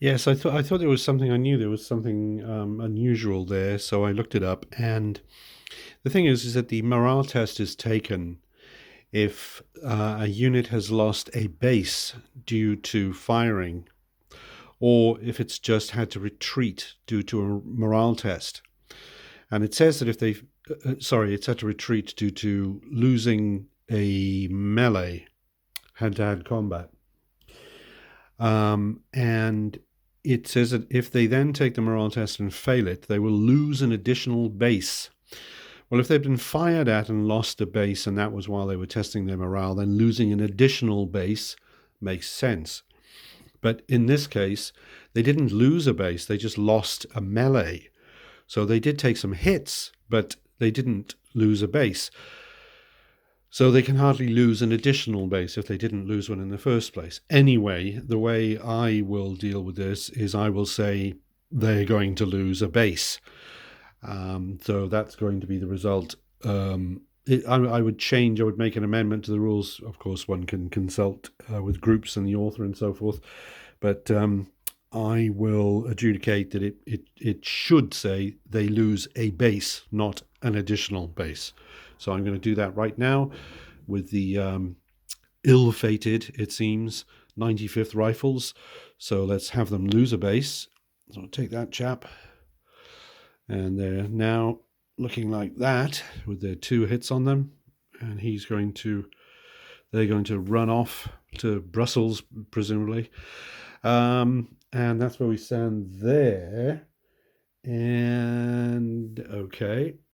Yes, I thought there was something. I knew there was something unusual there, so I looked it up. And the thing is that the morale test is taken if a unit has lost a base due to firing, or if it's just had to retreat due to a morale test. And it says that if they, sorry, it's had to retreat due to losing a melee hand-to-hand combat. And it says that if they then take the morale test and fail it, they will lose an additional base. Well, if they've been fired at and lost a base, and that was while they were testing their morale, then losing an additional base makes sense. But in this case, they didn't lose a base, they just lost a melee. So they did take some hits, but they didn't lose a base. So they can hardly lose an additional base if they didn't lose one in the first place. Anyway, the way I will deal with this is I will say they're going to lose a base. So that's going to be the result. I would change, I would make an amendment to the rules. Of course, one can consult with groups and the author and so forth. But I will adjudicate that it should say they lose a base, not an additional base. So I'm going to do that right now with the ill-fated, it seems, 95th Rifles. So let's have them lose a base. So I'll take that chap. And they're now looking like that with their 2 hits on them. And they're going to run off to Brussels, presumably. And that's where we stand there. And okay,